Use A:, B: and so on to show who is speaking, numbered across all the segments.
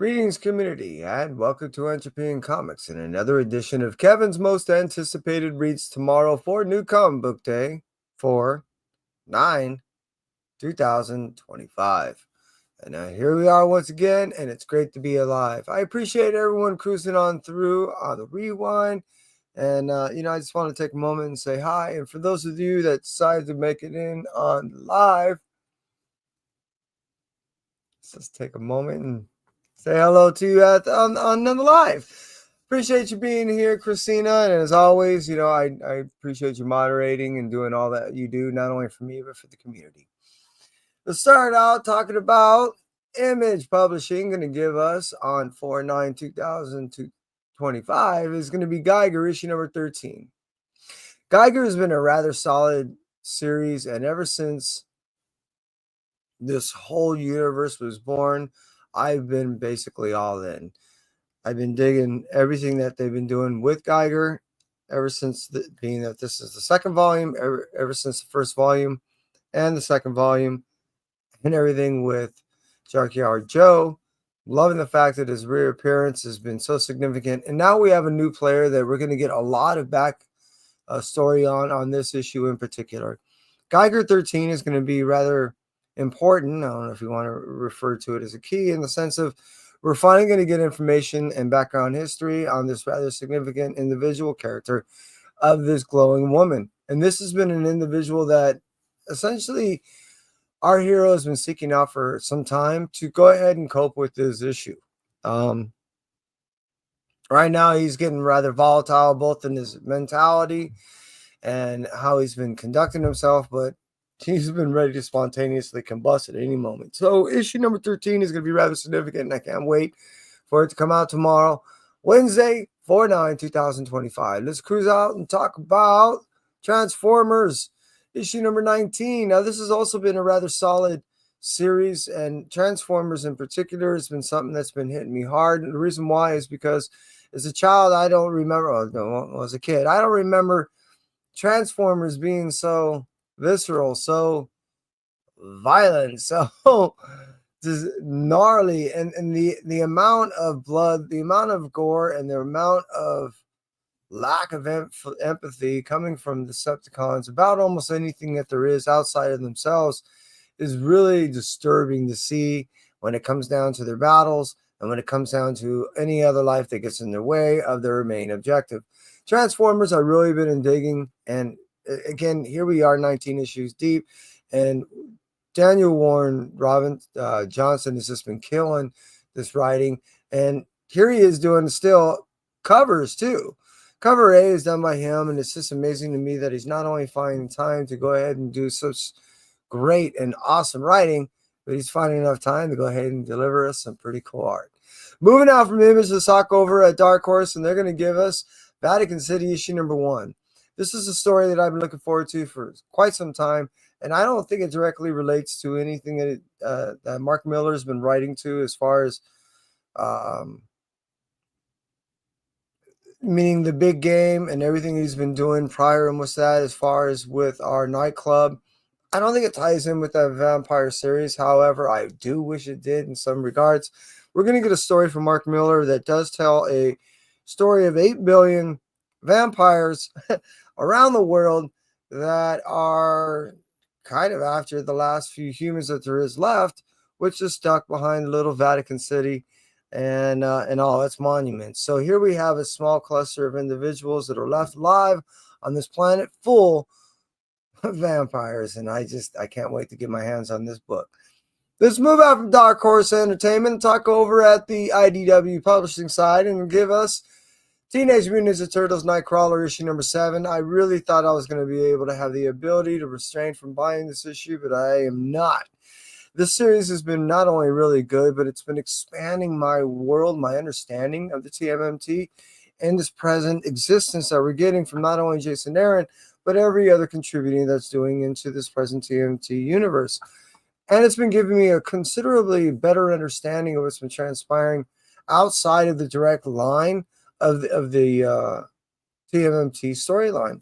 A: Greetings, community, and welcome to Entropy Comics and another edition of Kevin's most anticipated reads tomorrow for New Comic Book Day for 9/2025. And here we are once again, and it's great to be alive. I appreciate everyone cruising on through on the rewind. And, I just want to take a moment and say hi. And for those of you that decided to make it in on live, let's just take a moment and say hello to you on the live. Appreciate you being here, Christina. And as always, I appreciate you moderating and doing all that you do, not only for me, but for the community. Let's start out talking about Image Publishing. Going to give us on 4/9/2025 is going to be Geiger, issue number 13. Geiger has been a rather solid series, and ever since this whole universe was born, I've been basically all in. I've been digging everything that they've been doing with Geiger ever since being that this is the second volume, ever since the first volume and the second volume, and everything with Junkyard Joe. Loving the fact that his reappearance has been so significant. And now we have a new player that we're going to get a lot of back story on this issue in particular. Geiger 13 is going to be rather important. I don't know if you want to refer to it as a key, in the sense of we're finally going to get information and background history on this rather significant individual character of this glowing woman. And this has been an individual that essentially our hero has been seeking out for some time to go ahead and cope with this issue. Right now, he's getting rather volatile, both in his mentality and how he's been conducting himself, but he's been ready to spontaneously combust at any moment. So issue number 13 is going to be rather significant, and I can't wait for it to come out tomorrow, Wednesday, 4/9/2025. Let's cruise out and talk about Transformers, issue number 19. Now, this has also been a rather solid series, and Transformers in particular has been something that's been hitting me hard. And the reason why is because as a child, I don't remember, as a kid, I don't remember Transformers being so visceral, so violent, so just gnarly, and the amount of blood, the amount of gore, and the amount of lack of empathy coming from the Decepticons about almost anything that there is outside of themselves is really disturbing to see when it comes down to their battles and when it comes down to any other life that gets in their way of their main objective. Transformers, I've really been digging, and again, here we are 19 issues deep, and Daniel Warren Johnson has just been killing this writing, and here he is doing still covers too. Cover A is done by him, and it's just amazing to me that he's not only finding time to go ahead and do such great and awesome writing, but he's finding enough time to go ahead and deliver us some pretty cool art. Moving out from Image, let's talk over at Dark Horse, and they're going to give us Vatican City issue number 1. This is a story that I've been looking forward to for quite some time, and I don't think it directly relates to anything that Mark Miller has been writing to, as far as meaning the big game and everything he's been doing prior and with that, as far as with our nightclub. I don't think it ties in with that vampire series. However, I do wish it did in some regards. We're going to get a story from Mark Miller that does tell a story of 8 billion vampires around the world that are kind of after the last few humans that there is left, which is stuck behind little Vatican City and all its monuments. So here we have a small cluster of individuals that are left alive on this planet full of vampires, and I can't wait to get my hands on this book. Let's move out from Dark Horse Entertainment and talk over at the IDW publishing side and give us Teenage Mutant Ninja Turtles Nightcrawler issue number 7. I really thought I was going to be able to have the ability to refrain from buying this issue, but I am not. This series has been not only really good, but it's been expanding my world, my understanding of the TMNT and this present existence that we're getting from not only Jason Aaron, but every other contributing that's doing into this present TMNT universe. And it's been giving me a considerably better understanding of what's been transpiring outside of the direct line of the TMNT storyline.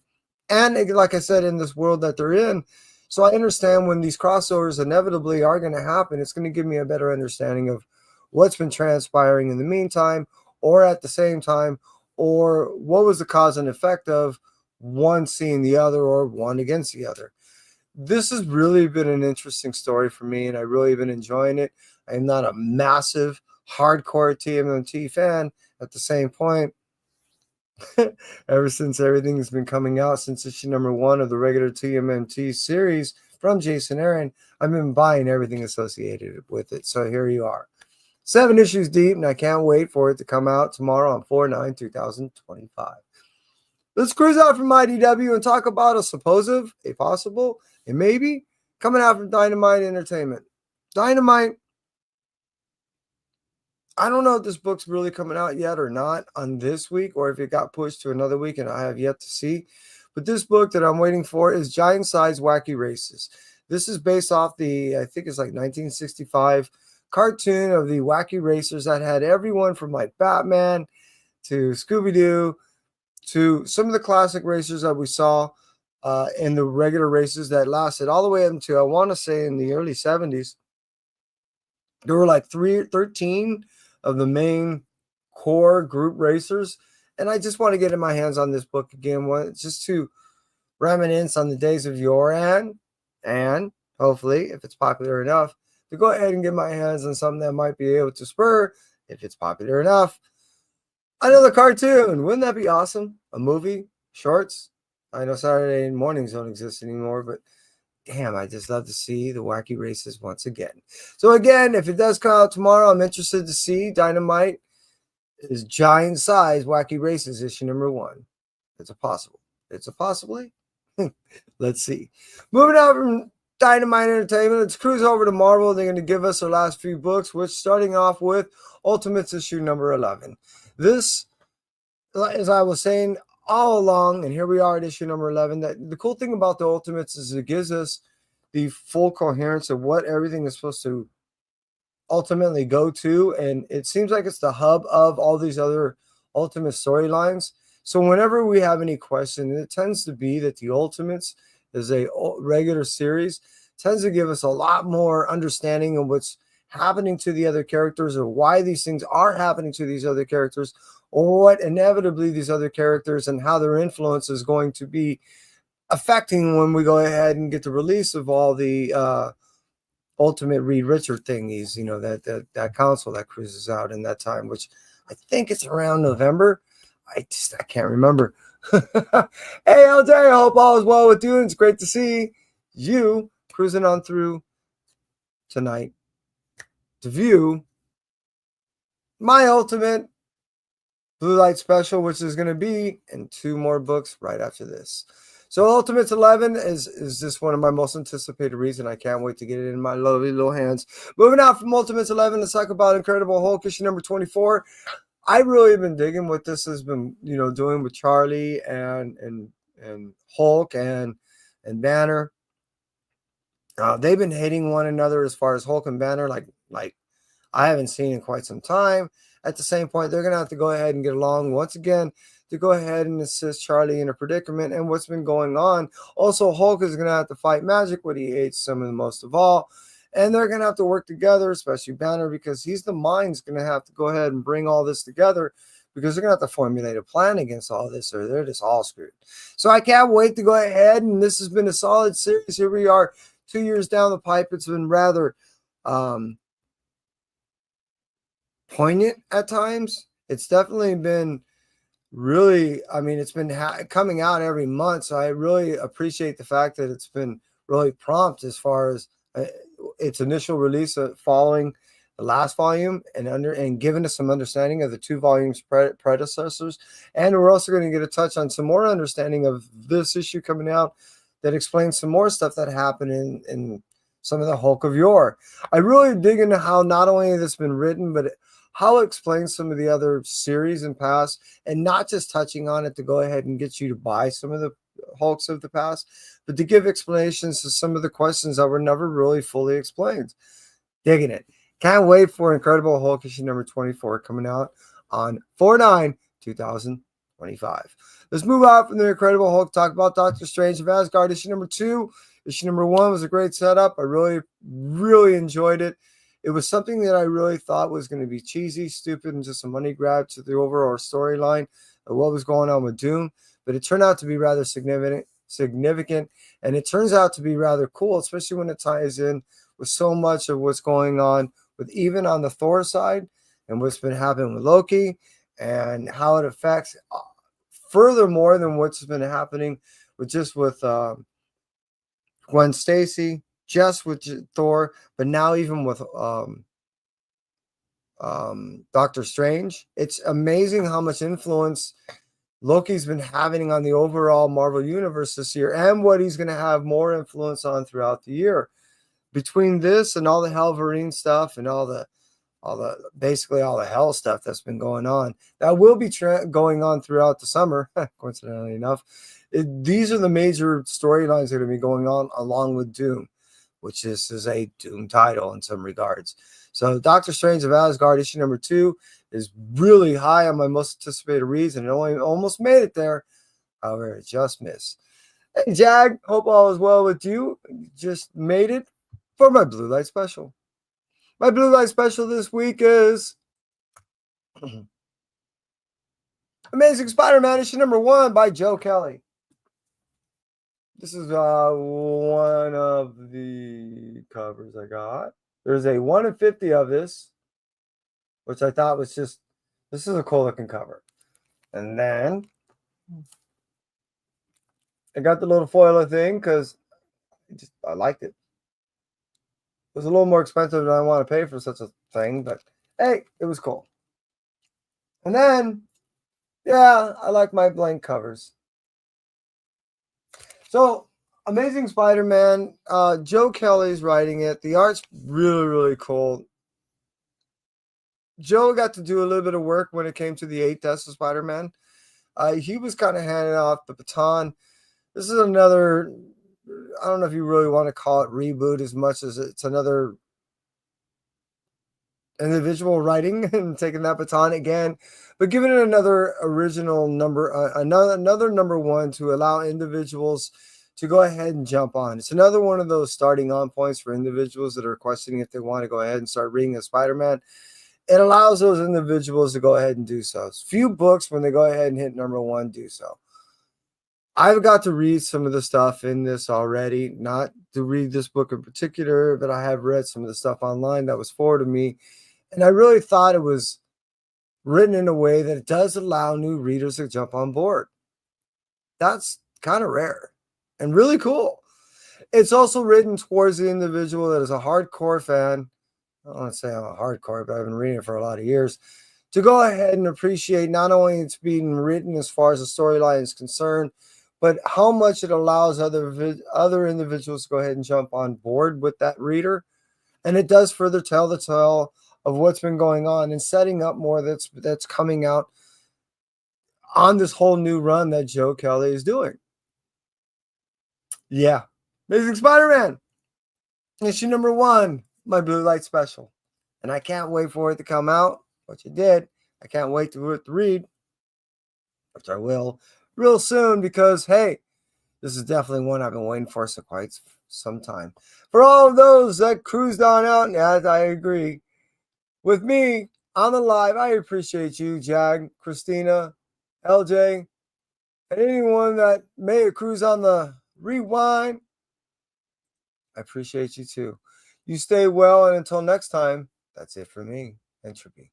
A: And like I said, in this world that they're in, so I understand when these crossovers inevitably are going to happen, it's going to give me a better understanding of what's been transpiring in the meantime, or at the same time, or what was the cause and effect of one seeing the other or one against the other. This has really been an interesting story for me, and I really been enjoying it. I'm not a massive hardcore TMNT fan. At the same point, ever since everything has been coming out, since issue number 1 of the regular TMNT series from Jason Aaron, I've been buying everything associated with it. So here you are. 7 issues deep, and I can't wait for it to come out tomorrow on 4/9/2025. Let's cruise out from IDW and talk about a possible, and maybe coming out from Dynamite Entertainment. Dynamite, I don't know if this book's really coming out yet or not on this week, or if it got pushed to another week, and I have yet to see. But this book that I'm waiting for is Giant Size Wacky Races. This is based off I think it's like 1965 cartoon of the Wacky Racers that had everyone from like Batman to Scooby-Doo to some of the classic racers that we saw in the regular races that lasted all the way up until, I want to say, in the early 70s. There were like 13 of the main core group racers. And I just want to get in my hands on this book again, just to reminisce on the days of yore, and hopefully, if it's popular enough, to go ahead and get my hands on something that might be able to spur, if it's popular enough, another cartoon. Wouldn't that be awesome? A movie, shorts. I know Saturday mornings don't exist anymore, but damn, I just love to see the Wacky Races once again. So again, if it does come out tomorrow, I'm interested to see Dynamite is Giant Size Wacky Races issue number 1. It's a possible. It's a possibly. Let's see. Moving out from Dynamite Entertainment, let's cruise over to Marvel. They're going to give us our last few books, which starting off with Ultimates issue number 11. This, as I was saying all along, and here we are at issue number 11, that the cool thing about the Ultimates is it gives us the full coherence of what everything is supposed to ultimately go to, and it seems like it's the hub of all these other Ultimate storylines. So whenever we have any question, it tends to be that the Ultimates is a regular series, tends to give us a lot more understanding of what's happening to the other characters, or why these things are happening to these other characters, or what inevitably these other characters and how their influence is going to be affecting when we go ahead and get the release of all the Ultimate Reed Richard thingies, that console that cruises out in that time, which I think it's around November. I can't remember. Hey, LJ, I hope all is well with you. And it's great to see you cruising on through tonight to view my Ultimate Blue Light Special, which is going to be in 2 more books right after this. So Ultimates 11 is just one of my most anticipated reads, and I can't wait to get it in my lovely little hands. Moving out from Ultimates 11, let's talk about Incredible Hulk issue number 24. I really have been digging what this has been, doing with Charlie and Hulk and Banner. They've been hating one another as far as Hulk and Banner, like I haven't seen in quite some time. At the same point, they're going to have to go ahead and get along once again to go ahead and assist Charlie in a predicament and what's been going on. Also, Hulk is going to have to fight magic, what he hates some of the most of all. And they're going to have to work together, especially Banner, because he's the mind's going to have to go ahead and bring all this together, because they're going to have to formulate a plan against all this, or they're just all screwed. So I can't wait to go ahead, and this has been a solid series. Here we are 2 years down the pipe. It's been rather poignant at times. It's definitely been really, it's been coming out every month, so I really appreciate the fact that it's been really prompt as far as its initial release following the last volume, and giving us some understanding of the 2 volumes predecessors. And we're also going to get a touch on some more understanding of this issue coming out that explains some more stuff that happened in some of the Hulk of yore. I really dig into how not only has this been written, but how it explains some of the other series in past, and not just touching on it to go ahead and get you to buy some of the Hulks of the past, but to give explanations to some of the questions that were never really fully explained. Digging it. Can't wait for Incredible Hulk issue number 24 coming out on 4/9/2025. Let's move out from the Incredible Hulk, talk about Doctor Strange of Asgard issue number 2. Issue number 1 was a great setup. I really, really enjoyed it. It was something that I really thought was going to be cheesy, stupid, and just a money grab to the overall storyline of what was going on with Doom. But it turned out to be rather significant, and it turns out to be rather cool, especially when it ties in with so much of what's going on with even on the Thor side and what's been happening with Loki and how it affects furthermore than what's been happening with Gwen Stacy, just with Thor, but now even with Doctor Strange. It's amazing how much influence Loki's been having on the overall Marvel universe this year, and what he's going to have more influence on throughout the year. Between this and all the Wolverine stuff and all the basically all the hell stuff that's been going on, that will be going on throughout the summer, coincidentally enough. These are the major storylines that are going to be going on along with Doom, which is a Doom title in some regards. So Doctor Strange of Asgard issue number 2 is really high on my most anticipated reads, and it only almost made it there. However, it just missed. Hey, Jag, hope all is well with you. Just made it for my Blue Light Special. My Blue Light Special this week is Amazing Spider-Man issue number 1 by Joe Kelly. This is one of the covers I got. There's a 1 in 50 of this, which I thought was this is a cool looking cover. And then I got the little foiler thing because I liked it. It was a little more expensive than I want to pay for such a thing, but hey, it was cool. And then, yeah, I like my blank covers. So, Amazing Spider-Man, Joe Kelly's writing it. The art's really, really cool. Joe got to do a little bit of work when it came to the 8 Deaths of Spider-Man. He was kind of handing off the baton. This is another, I don't know if you really want to call it reboot as much as it's another individual writing and taking that baton again, but giving it another original number, another number 1 to allow individuals to go ahead and jump on. It's another one of those starting on points for individuals that are questioning if they want to go ahead and start reading a Spider-Man. It allows those individuals to go ahead and do so. Few books, when they go ahead and hit number 1, do so. I've got to read some of the stuff in this already, not to read this book in particular, but I have read some of the stuff online that was forwarded to me. And I really thought it was written in a way that it does allow new readers to jump on board. That's kind of rare and really cool. It's also written towards the individual that is a hardcore fan. I don't want to say I'm a hardcore, but I've been reading it for a lot of years. To go ahead and appreciate not only it's being written as far as the storyline is concerned, but how much it allows other individuals to go ahead and jump on board with that reader. And it does further tell the tale of what's been going on and setting up more that's coming out on this whole new run that Joe Kelly is doing. Yeah. Amazing Spider-Man. Issue number 1, my Blue Light Special. And I can't wait for it to come out, which it did. I can't wait to read, which I will real soon, because, hey, this is definitely one I've been waiting for quite some time. For all of those that cruised on out, as I agree with me on the live, I appreciate you, Jag, Christina, LJ, and anyone that may have cruised on the rewind. I appreciate you too. You stay well, and until next time, that's it for me, Entropy.